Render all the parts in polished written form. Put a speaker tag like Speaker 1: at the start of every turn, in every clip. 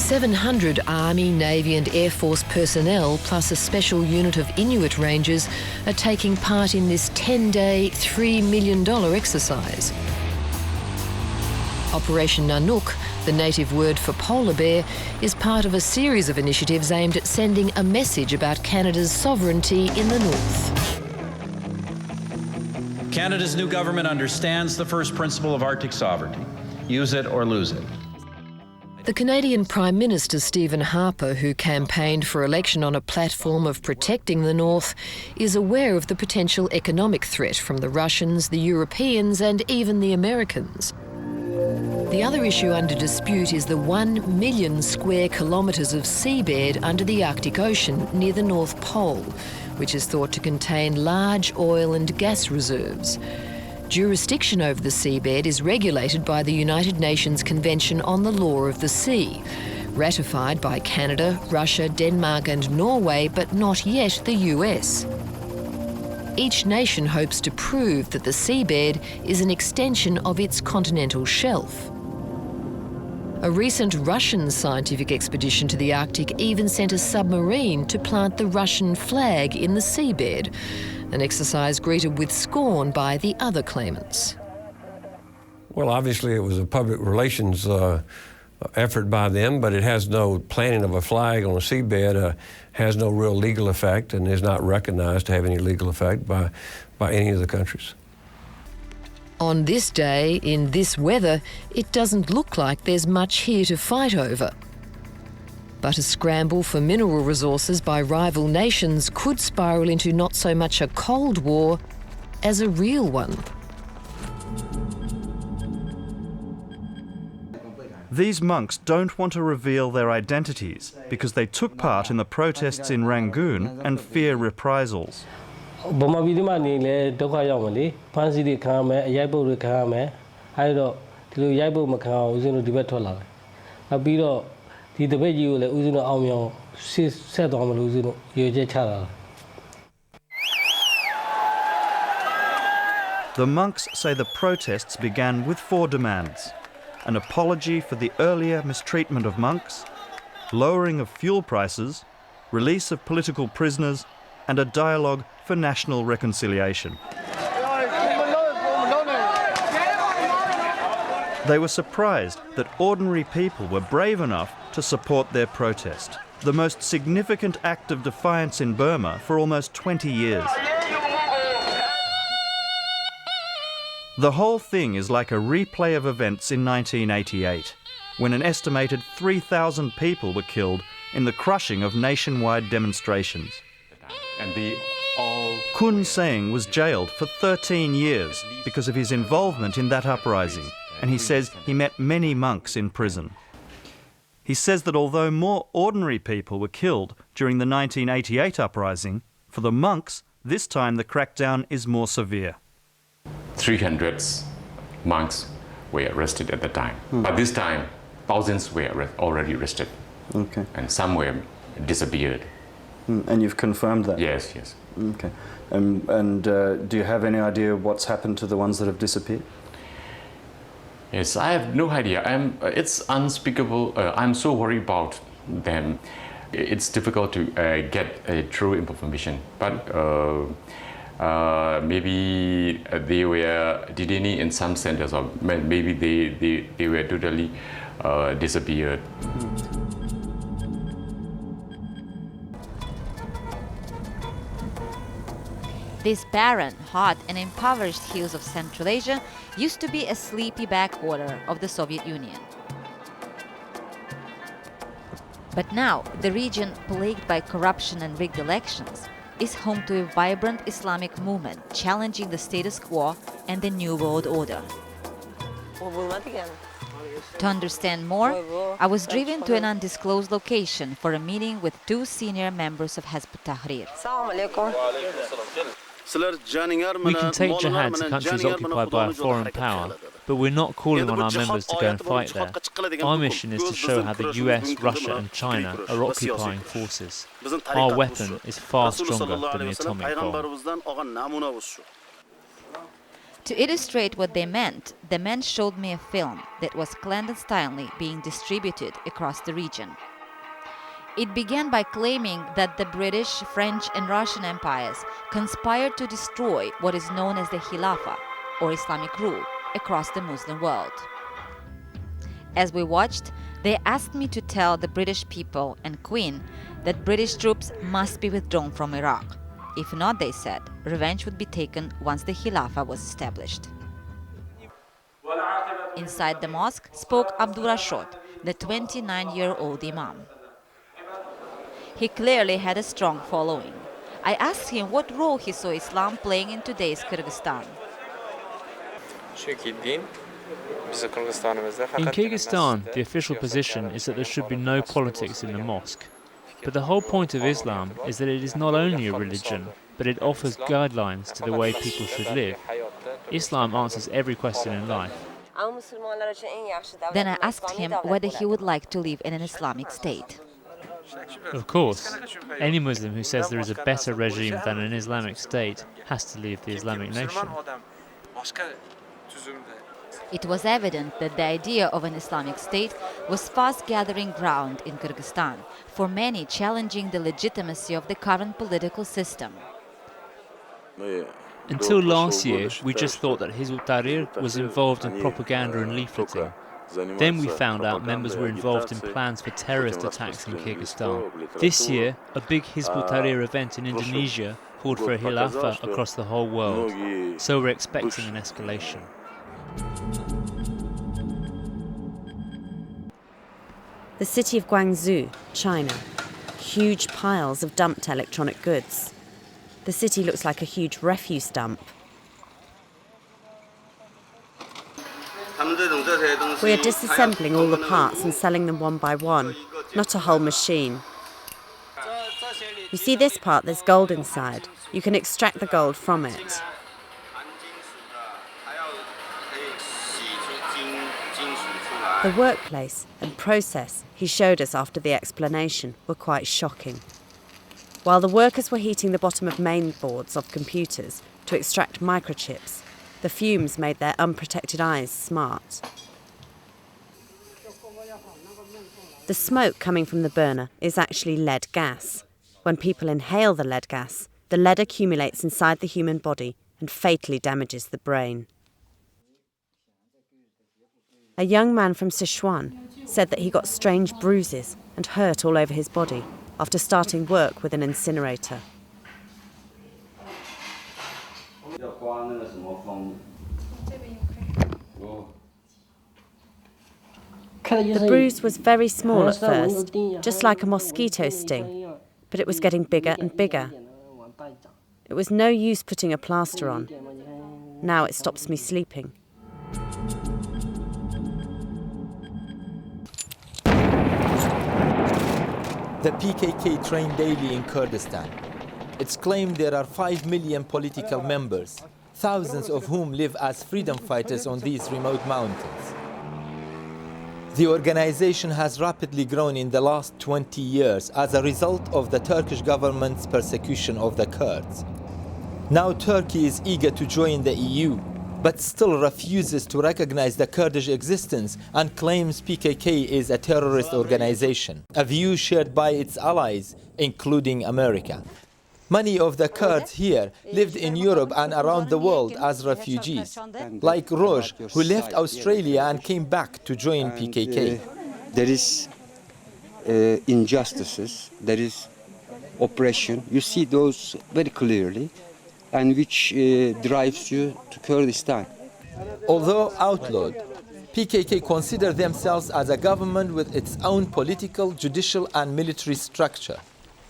Speaker 1: 700 Army, Navy and Air Force personnel, plus a special unit of Inuit Rangers, are taking part in this 10-day, $3 million exercise. Operation Nanook, the native word for polar bear, is part of a series of initiatives aimed at sending a message about Canada's sovereignty in the north.
Speaker 2: Canada's new government understands the first principle of Arctic sovereignty: use it or lose it.
Speaker 1: The Canadian Prime Minister Stephen Harper, who campaigned for election on a platform of protecting the North, is aware of the potential economic threat from the Russians, the Europeans and even the Americans. The other issue under dispute is the 1 million square kilometres of seabed under the Arctic Ocean near the North Pole, which is thought to contain large oil and gas reserves. Jurisdiction over the seabed is regulated by the United Nations Convention on the Law of the Sea, ratified by Canada, Russia, Denmark and Norway, but not yet the US. Each nation hopes to prove that the seabed is an extension of its continental shelf. A recent Russian scientific expedition to the Arctic even sent a submarine to plant the Russian flag in the seabed, an exercise greeted with scorn by the other claimants.
Speaker 3: Well, obviously it was a public relations effort by them, but it has no planting of a flag on a seabed, has no real legal effect and is not recognized to have any legal effect by any of the countries.
Speaker 1: On this day, in this weather, it doesn't look like there's much here to fight over. But a scramble for mineral resources by rival nations could spiral into not so much a Cold War as a real one.
Speaker 4: These monks don't want to reveal their identities because they took part in the protests in Rangoon and fear reprisals. The monks say the protests began with 4 demands: an apology for the earlier mistreatment of monks, lowering of fuel prices, release of political prisoners, and a dialogue for national reconciliation. They were surprised that ordinary people were brave enough to support their protest, the most significant act of defiance in Burma for almost 20 years. The whole thing is like a replay of events in 1988, when an estimated 3,000 people were killed in the crushing of nationwide demonstrations. Kun Seng was jailed for 13 years because of his involvement in that uprising, and he says he met many monks in prison. He says that although more ordinary people were killed during the 1988 uprising, for the monks, this time the crackdown is more severe.
Speaker 5: 300 monks were arrested at the time, but this time thousands were already arrested.
Speaker 4: Okay.
Speaker 5: And some were disappeared.
Speaker 4: And you've confirmed that?
Speaker 5: Yes, yes.
Speaker 4: Okay. Do you have any idea what's happened to the ones that have disappeared?
Speaker 5: Yes, I have no idea. It's unspeakable. I'm so worried about them. It's difficult to get true information, but maybe they were detained in some centers, or maybe they were totally disappeared.
Speaker 6: This barren, hot and impoverished hills of Central Asia used to be a sleepy backwater of the Soviet Union. But now, the region, plagued by corruption and rigged elections, is home to a vibrant Islamic movement challenging the status quo and the New World Order. To understand more, I was driven to an undisclosed location for a meeting with 2 senior members of Hizb ut-Tahrir.
Speaker 7: We can take jihad to countries occupied by a foreign power, but we're not calling on our members to go and fight there. Our mission is to show how the US, Russia and China are occupying forces. Our weapon is far stronger than the atomic bomb.
Speaker 6: To illustrate what they meant, the men showed me a film that was clandestinely being distributed across the region. It began by claiming that the British, French and Russian empires conspired to destroy what is known as the Khilafah, or Islamic rule, across the Muslim world. As we watched, they asked me to tell the British people and Queen that British troops must be withdrawn from Iraq. If not, they said, revenge would be taken once the Khilafah was established. Inside the mosque spoke Abdul Rashid, the 29-year-old imam. He clearly had a strong following. I asked him what role he saw Islam playing in today's Kyrgyzstan.
Speaker 7: In Kyrgyzstan, the official position is that there should be no politics in the mosque. But the whole point of Islam is that it is not only a religion, but it offers guidelines to the way people should live. Islam answers every question in life.
Speaker 6: Then I asked him whether he would like to live in an Islamic state.
Speaker 7: Of course, any Muslim who says there is a better regime than an Islamic state has to leave the Islamic nation.
Speaker 6: It was evident that the idea of an Islamic state was fast gathering ground in Kyrgyzstan, for many challenging the legitimacy of the current political system.
Speaker 7: Until last year, we just thought that Hizb ut-Tahrir was involved in propaganda and leafleting. Then we found out members were involved in plans for terrorist attacks in Kyrgyzstan. This year, a big Hizb ut-Tahrir event in Indonesia called for a Khilafah across the whole world, so we're expecting an escalation.
Speaker 8: The city of Guangzhou, China. Huge piles of dumped electronic goods. The city looks like a huge refuse dump. We are disassembling all the parts and selling them one by one, not a whole machine. You see this part, there's gold inside. You can extract the gold from it. The workplace and process he showed us after the explanation were quite shocking. While the workers were heating the bottom of mainboards of computers to extract microchips, the fumes made their unprotected eyes smart. The smoke coming from the burner is actually lead gas. When people inhale the lead accumulates inside the human body and fatally damages the brain. A young man from Sichuan said that he got strange bruises and hurt all over his body after starting work with an incinerator. The bruise was very small at first, just like a mosquito sting, but it was getting bigger and bigger. It was no use putting a plaster on. Now it stops me sleeping.
Speaker 9: The PKK train daily in Kurdistan. It's claimed there are 5 million political members, thousands of whom live as freedom fighters on these remote mountains. The organization has rapidly grown in the last 20 years as a result of the Turkish government's persecution of the Kurds. Now Turkey is eager to join the EU, but still refuses to recognize the Kurdish existence and claims PKK is a terrorist organization, a view shared by its allies, including America. Many of the Kurds here lived in Europe and around the world as refugees, like Roj, who left Australia and came back to join PKK.
Speaker 10: There is injustices, there is oppression. You see those very clearly, and which drives you to Kurdistan.
Speaker 9: Although outlawed, PKK consider themselves as a government with its own political, judicial and military structure.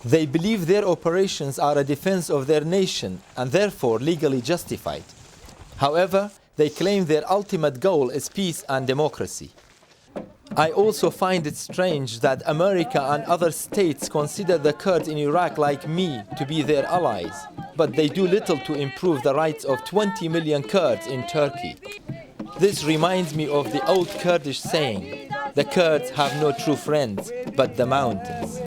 Speaker 9: They believe their operations are a defense of their nation and therefore legally justified. However, they claim their ultimate goal is peace and democracy. I also find it strange that America and other states consider the Kurds in Iraq like me to be their allies, but they do little to improve the rights of 20 million Kurds in Turkey. This reminds me of the old Kurdish saying, "The Kurds have no true friends but the mountains."